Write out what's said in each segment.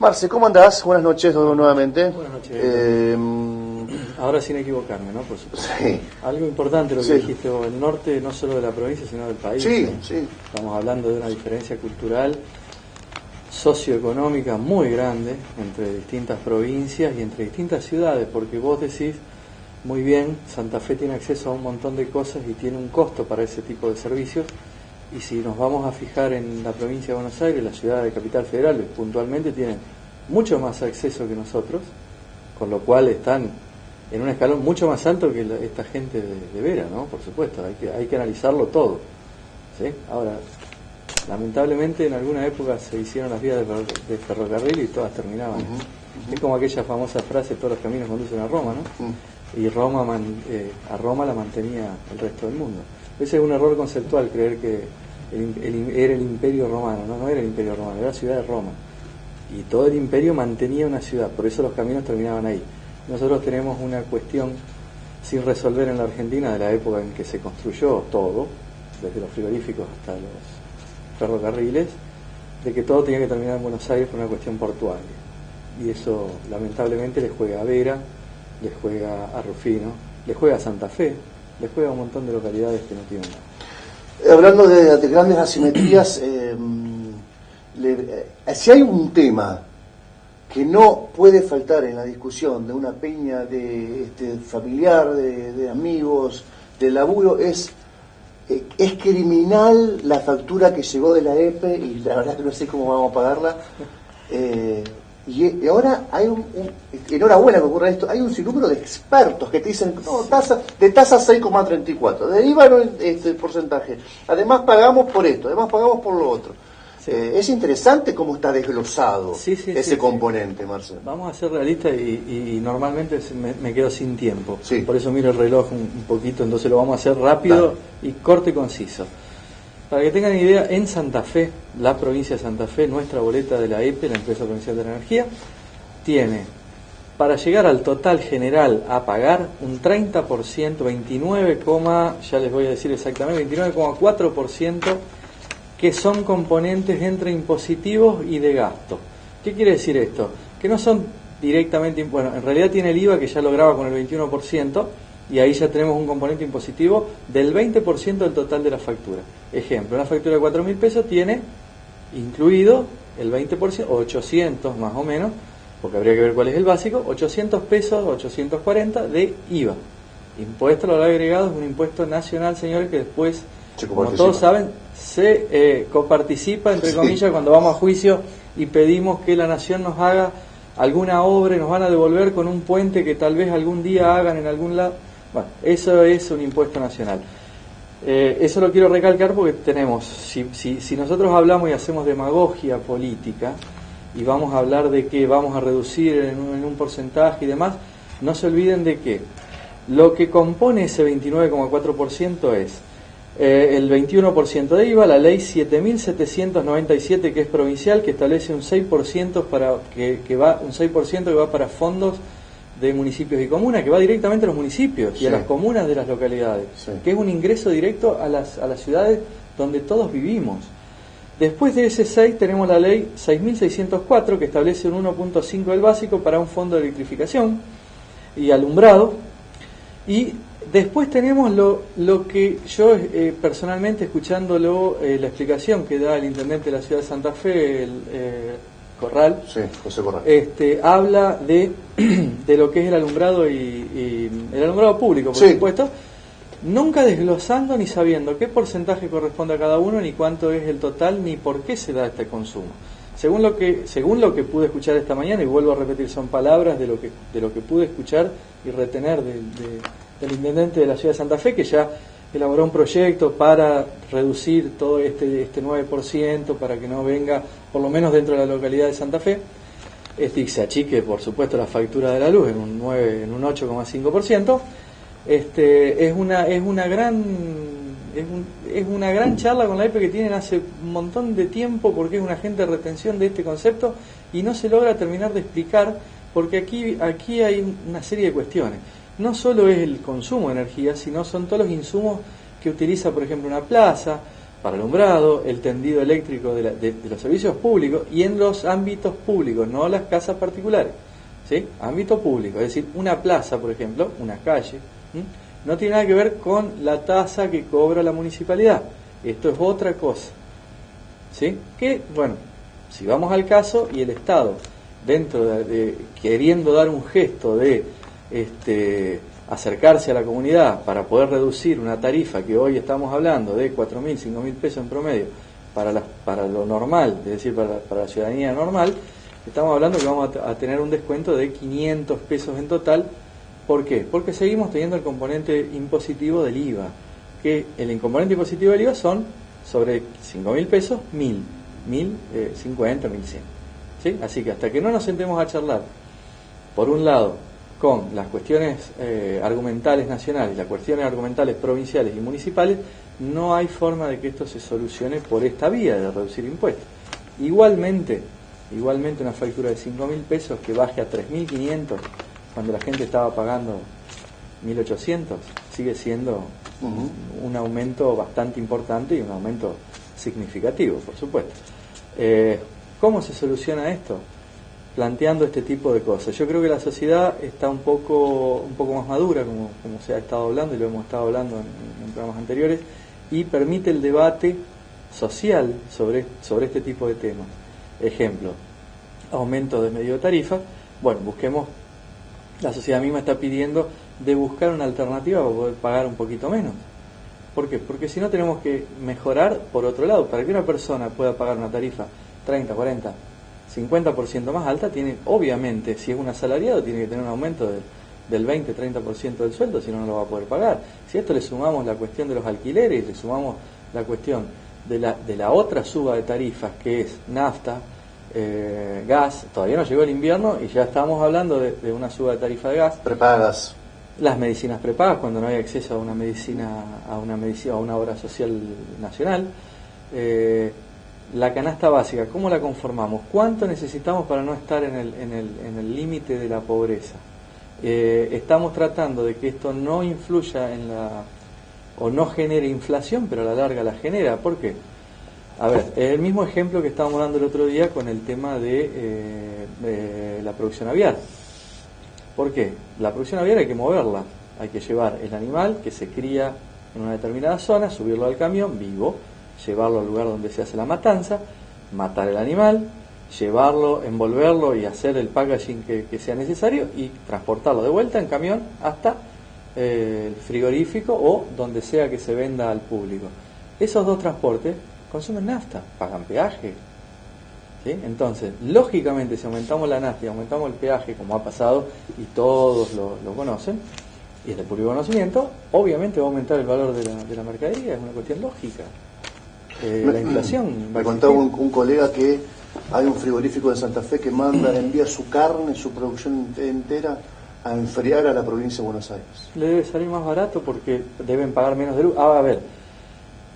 Marce, ¿cómo andás? Buenas noches nuevamente. Buenas noches. Ahora sin equivocarme, ¿no? Por supuesto. Sí. Algo importante lo que Sí. dijiste vos, el norte no solo de la provincia, sino del país. Sí, ¿no? sí. Estamos hablando de una diferencia cultural, socioeconómica muy grande entre distintas provincias y entre distintas ciudades, porque vos decís muy bien, Santa Fe tiene acceso a un montón de cosas y tiene un costo para ese tipo de servicios. Y si nos vamos a fijar en la provincia de Buenos Aires, la ciudad de Capital Federal, puntualmente tienen mucho más acceso que nosotros, con lo cual están en un escalón mucho más alto que esta gente de Vera, ¿no? Por supuesto, hay que analizarlo todo, ¿sí? Ahora, lamentablemente en alguna época se hicieron las vías de ferrocarril y todas terminaban. Es como aquella famosa frase, todos los caminos conducen a Roma, ¿no? Y a Roma la mantenía el resto del mundo. Ese es un error conceptual, creer que era el imperio romano. No era el imperio romano, era la ciudad de Roma. Y todo el imperio mantenía una ciudad, por eso los caminos terminaban ahí. Nosotros tenemos una cuestión sin resolver en la Argentina de la época en que se construyó todo, desde los frigoríficos hasta los ferrocarriles, de que todo tenía que terminar en Buenos Aires por una cuestión portuaria. Y eso lamentablemente le juega a Vera, le juega a Rufino, le juega a Santa Fe, le juega a un montón de localidades que no tienen nada. Hablando de grandes asimetrías, si hay un tema que no puede faltar en la discusión de una peña de familiar, de amigos, de laburo, es criminal la factura que llegó de la EPE y la verdad que no sé cómo vamos a pagarla. Y ahora hay enhorabuena que ocurra esto, hay un sinnúmero de expertos que te dicen, no, tasa 6,34, de IVA no porcentaje, además pagamos por esto, además pagamos por lo otro. Sí. Es interesante cómo está desglosado ese componente, Marcelo. Vamos a ser realistas y normalmente me quedo sin tiempo, por eso miro el reloj un poquito, entonces lo vamos a hacer rápido y corto y conciso. Para que tengan idea, en Santa Fe, la provincia de Santa Fe, nuestra boleta de la EPE, la Empresa Provincial de la Energía, tiene, para llegar al total general a pagar, un 30%, 29, ya les voy a decir exactamente, 29,4%, que son componentes entre impositivos y de gasto. ¿Qué quiere decir esto? Que no son directamente, bueno, en realidad tiene el IVA que ya lo graba con el 21%, y ahí ya tenemos un componente impositivo del 20% del total de la factura. Ejemplo, una factura de 4.000 pesos tiene incluido el 20%, 800 más o menos, porque habría que ver cuál es el básico, 800 pesos, 840 de IVA. Impuesto al valor agregado es un impuesto nacional, señores, que después, como todos saben, se coparticipa, entre comillas, cuando vamos a juicio y pedimos que la nación nos haga alguna obra y nos van a devolver con un puente que tal vez algún día hagan en algún lado. Bueno, eso es un impuesto nacional. Eso lo quiero recalcar porque tenemos, si nosotros hablamos y hacemos demagogia política y vamos a hablar de que vamos a reducir en un porcentaje y demás, no se olviden de que lo que compone ese 29,4% es el 21% de IVA, la ley 7.797 que es provincial, que establece un 6% que va para fondos de municipios y comunas, que va directamente a los municipios y a las comunas de las localidades, que es un ingreso directo a las ciudades donde todos vivimos. Después de ese 6 tenemos la ley 6.604 que establece un 1.5 del básico para un fondo de electrificación y alumbrado, y después tenemos lo que yo personalmente, escuchándolo, la explicación que da el intendente de la ciudad de Santa Fe, Corral, José Corral, habla de lo que es el alumbrado y el alumbrado público, por supuesto, nunca desglosando ni sabiendo qué porcentaje corresponde a cada uno, ni cuánto es el total, ni por qué se da este consumo. Según lo que pude escuchar esta mañana, y vuelvo a repetir, son palabras de lo que pude escuchar y retener del intendente de la ciudad de Santa Fe, que ya elaboró un proyecto para reducir todo este 9%, para que no venga, por lo menos dentro de la localidad de Santa Fe, y se achique, por supuesto, la factura de la luz en un 8,5%. Es una gran charla con la EPE que tienen hace un montón de tiempo, porque es un agente de retención de este concepto y no se logra terminar de explicar, porque aquí hay una serie de cuestiones. No solo es el consumo de energía, sino son todos los insumos que utiliza, por ejemplo, una plaza, para alumbrado, el tendido eléctrico de los servicios públicos y en los ámbitos públicos, no las casas particulares, ¿sí? Ámbito público, es decir, una plaza, por ejemplo, una calle, no tiene nada que ver con la tasa que cobra la municipalidad. Esto es otra cosa, ¿sí? Que, bueno, si vamos al caso y el Estado, dentro de queriendo dar un gesto de acercarse a la comunidad para poder reducir una tarifa que hoy estamos hablando de 4.000, 5.000 pesos en promedio para lo normal, es decir, para la ciudadanía normal, estamos hablando que vamos a tener un descuento de 500 pesos en total. ¿Por qué? Porque seguimos teniendo el componente impositivo del IVA, que el componente impositivo del IVA son sobre 5.000 pesos, 1.050, 1.100. ¿Sí? Así que hasta que no nos sentemos a charlar, por un lado, con las cuestiones argumentales nacionales, las cuestiones argumentales provinciales y municipales, no hay forma de que esto se solucione por esta vía de reducir impuestos. Igualmente una factura de 5.000 pesos que baje a 3.500 cuando la gente estaba pagando 1.800, sigue siendo un aumento bastante importante y un aumento significativo, por supuesto. ¿Cómo se soluciona esto? Planteando este tipo de cosas. Yo creo que la sociedad está un poco más madura, como se ha estado hablando y lo hemos estado hablando en programas anteriores, y permite el debate social sobre este tipo de temas. Ejemplo, aumento de medio de tarifa. Bueno, la sociedad misma está pidiendo de buscar una alternativa para poder pagar un poquito menos. ¿Por qué? Porque si no tenemos que mejorar por otro lado. Para que una persona pueda pagar una tarifa 30, 40, 50% más alta, obviamente, si es un asalariado, tiene que tener un aumento del 20-30% del sueldo, si no, no lo va a poder pagar. Si a esto le sumamos la cuestión de los alquileres, le sumamos la cuestión de la otra suba de tarifas, que es nafta, gas, todavía no llegó el invierno y ya estamos hablando de una suba de tarifa de gas. Prepagas. Las medicinas prepagas, cuando no hay acceso a una medicina, a una obra social nacional. La canasta básica, ¿cómo la conformamos? ¿Cuánto necesitamos para no estar en el límite de la pobreza? Estamos tratando de que esto no influya o no genere inflación, pero a la larga la genera. ¿Por qué? A ver, el mismo ejemplo que estábamos dando el otro día con el tema de la producción aviar. ¿Por qué? La producción aviar hay que moverla, hay que llevar el animal que se cría en una determinada zona, subirlo al camión vivo, llevarlo al lugar donde se hace la matanza, matar el animal, llevarlo, envolverlo y hacer el packaging que sea necesario y transportarlo de vuelta en camión hasta el frigorífico o donde sea que se venda al público. Esos dos transportes consumen nafta, pagan peaje. ¿Sí? Entonces, lógicamente, si aumentamos la nafta y aumentamos el peaje, como ha pasado y todos lo conocen, y es de público conocimiento, obviamente va a aumentar el valor de la mercadería, es una cuestión lógica. La inflación. Me contaba un colega que hay un frigorífico de Santa Fe que envía su carne, su producción entera a enfriar a la provincia de Buenos Aires. Le debe salir más barato porque deben pagar menos de luz. A ver,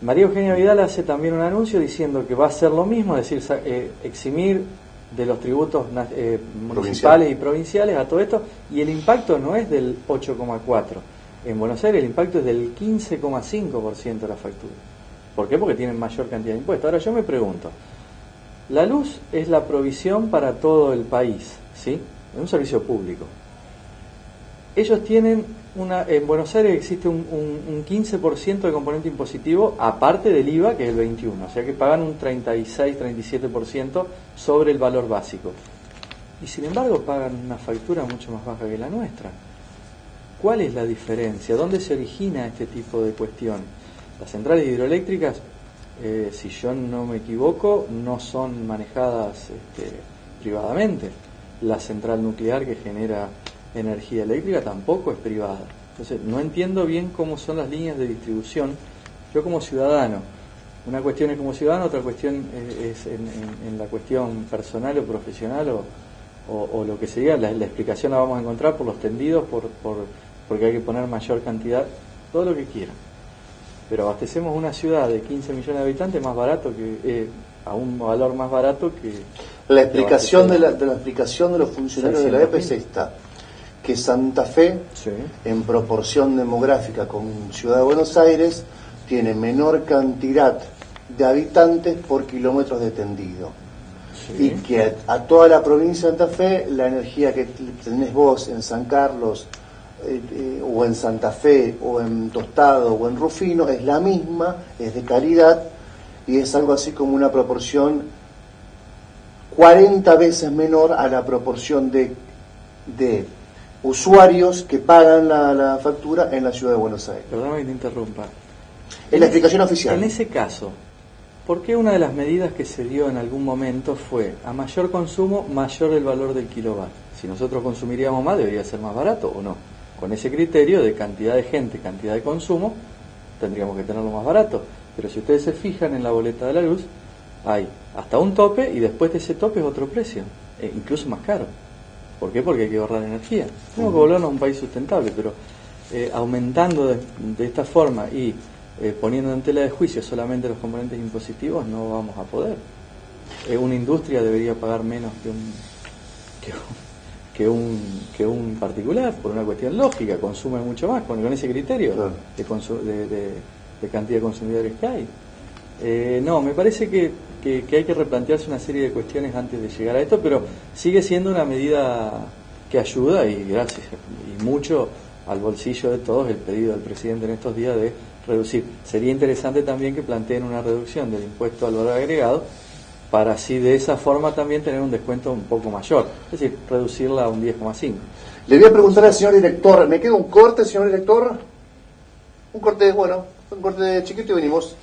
María Eugenia Vidal hace también un anuncio diciendo que va a hacer lo mismo, es decir, eximir de los tributos municipales y provinciales a todo esto, y el impacto no es del 8,4%. En Buenos Aires el impacto es del 15,5% de la factura. ¿Por qué? Porque tienen mayor cantidad de impuestos. Ahora yo me pregunto, la luz es la provisión para todo el país, ¿sí? Es un servicio público. Ellos tienen en Buenos Aires existe un 15% de componente impositivo, aparte del IVA, que es el 21%, o sea que pagan un 36-37% sobre el valor básico. Y sin embargo pagan una factura mucho más baja que la nuestra. ¿Cuál es la diferencia? ¿Dónde se origina este tipo de cuestión? Las centrales hidroeléctricas, si yo no me equivoco, no son manejadas privadamente. La central nuclear que genera energía eléctrica tampoco es privada. Entonces, no entiendo bien cómo son las líneas de distribución. Yo como ciudadano, una cuestión es como ciudadano, otra cuestión es en la cuestión personal o profesional o lo que sea. La explicación la vamos a encontrar por los tendidos, porque hay que poner mayor cantidad, todo lo que quieran. Pero abastecemos una ciudad de 15 millones de habitantes más barato a un valor más barato que... La explicación de la explicación de los funcionarios de la EPE es esta, que Santa Fe, sí, en proporción demográfica con Ciudad de Buenos Aires, tiene menor cantidad de habitantes por kilómetros de tendido. Sí. Y que a toda la provincia de Santa Fe, la energía que tenés vos en San Carlos, o en Santa Fe, o en Tostado, o en Rufino, es la misma, es de calidad, y es algo así como una proporción 40 veces menor a la proporción de usuarios que pagan la factura en la ciudad de Buenos Aires. Perdóname que te interrumpa. Es la explicación oficial. En ese caso, ¿por qué una de las medidas que se dio en algún momento fue a mayor consumo, mayor el valor del kilovatio? Si nosotros consumiríamos más, ¿debería ser más barato o no? Con ese criterio de cantidad de gente, cantidad de consumo, tendríamos que tenerlo más barato. Pero si ustedes se fijan en la boleta de la luz, hay hasta un tope y después de ese tope es otro precio, incluso más caro. ¿Por qué? Porque hay que ahorrar energía. Tenemos que volvernos a un país sustentable, pero aumentando de esta forma y poniendo en tela de juicio solamente los componentes impositivos, no vamos a poder. Una industria debería pagar menos que un particular, por una cuestión lógica, consume mucho más con ese criterio, claro, de cantidad de consumidores que hay. No, me parece que hay que replantearse una serie de cuestiones antes de llegar a esto, pero sigue siendo una medida que ayuda, y gracias, y mucho al bolsillo de todos, el pedido del presidente en estos días de reducir. Sería interesante también que planteen una reducción del impuesto al valor agregado, para así de esa forma también tener un descuento un poco mayor, es decir, reducirla a un 10,5. Le voy a preguntar al señor director, ¿me queda un corte, señor director? Un corte, bueno, un corte chiquito y venimos.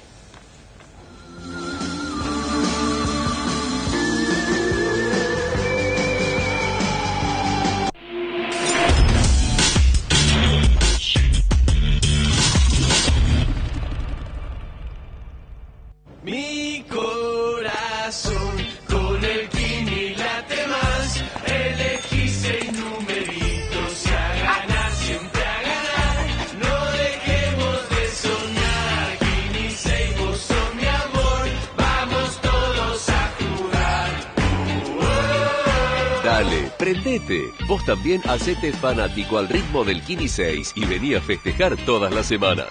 Mi corazón con el Kini late más, elegí 6 numeritos y a ganar, siempre a ganar, no dejemos de soñar, Kini 6, vos sos mi amor, vamos todos a jugar. Dale, prendete, vos también hacete fanático al ritmo del Kini 6 y vení a festejar todas las semanas.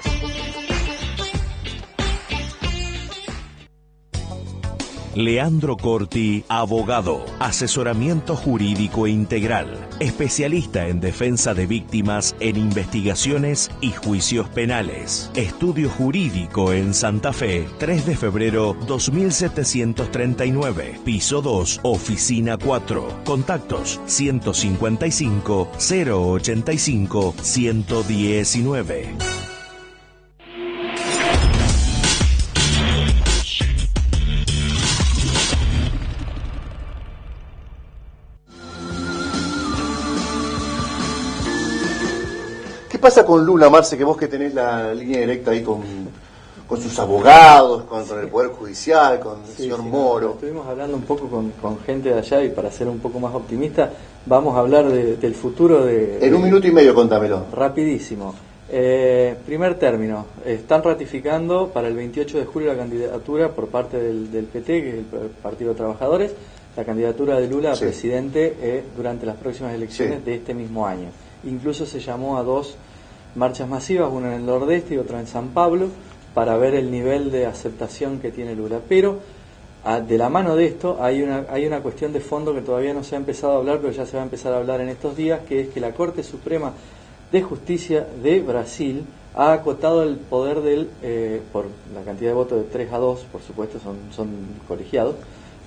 Leandro Corti, abogado, asesoramiento jurídico integral, especialista en defensa de víctimas en investigaciones y juicios penales. Estudio jurídico en Santa Fe, 3 de febrero 2739, piso 2, oficina 4. Contactos 155 085 119. ¿Qué pasa con Lula, Marce, que vos que tenés la línea directa ahí con sus abogados, con el Poder Judicial, con el señor Moro? Estuvimos hablando un poco con gente de allá, y para ser un poco más optimista, vamos a hablar del futuro de... En un minuto y medio, contámelo. Rapidísimo. Primer término, están ratificando para el 28 de julio la candidatura por parte del PT, que es el Partido de Trabajadores, la candidatura de Lula a presidente durante las próximas elecciones de este mismo año. Incluso se llamó a 2 marchas masivas, una en el Nordeste y otra en San Pablo, para ver el nivel de aceptación que tiene Lula. Pero de la mano de esto hay una cuestión de fondo que todavía no se ha empezado a hablar, pero ya se va a empezar a hablar en estos días, que es que la Corte Suprema de Justicia de Brasil ha acotado el poder por la cantidad de votos de 3-2, por supuesto son colegiados,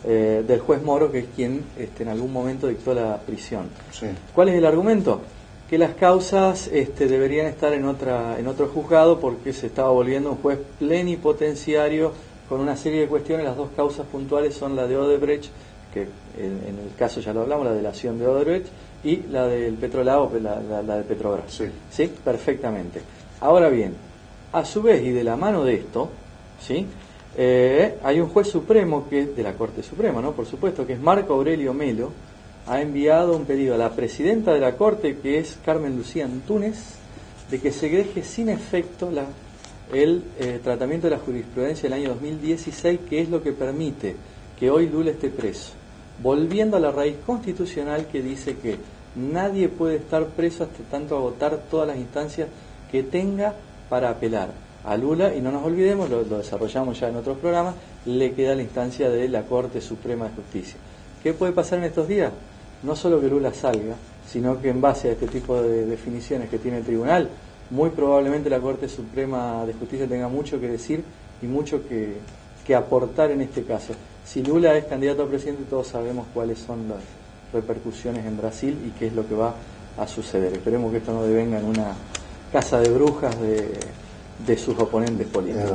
del juez Moro, que es quien en algún momento dictó la prisión. Sí. ¿Cuál es el argumento? Que las causas deberían estar en otro juzgado, porque se estaba volviendo un juez plenipotenciario con una serie de cuestiones. Las 2 causas puntuales son la de Odebrecht, que en el caso ya lo hablamos, la delación de Odebrecht, y la del Petrolao, la de Petrobras. Sí, perfectamente. Ahora bien, a su vez, y de la mano de esto, ¿sí? Hay un juez supremo, que es de la Corte Suprema, ¿no? Por supuesto, que es Marco Aurelio Melo, ha enviado un pedido a la presidenta de la Corte, que es Carmen Lucía Antúnez, de que se deje sin efecto el tratamiento de la jurisprudencia del año 2016, que es lo que permite que hoy Lula esté preso, volviendo a la raíz constitucional que dice que nadie puede estar preso hasta tanto agotar todas las instancias que tenga para apelar. a Lula, y no nos olvidemos, lo desarrollamos ya en otros programas, le queda la instancia de la Corte Suprema de Justicia. ¿Qué puede pasar en estos días? No solo que Lula salga, sino que en base a este tipo de definiciones que tiene el tribunal, muy probablemente la Corte Suprema de Justicia tenga mucho que decir y mucho que aportar en este caso. Si Lula es candidato a presidente, todos sabemos cuáles son las repercusiones en Brasil y qué es lo que va a suceder. Esperemos que esto no devenga en una casa de brujas de sus oponentes políticos.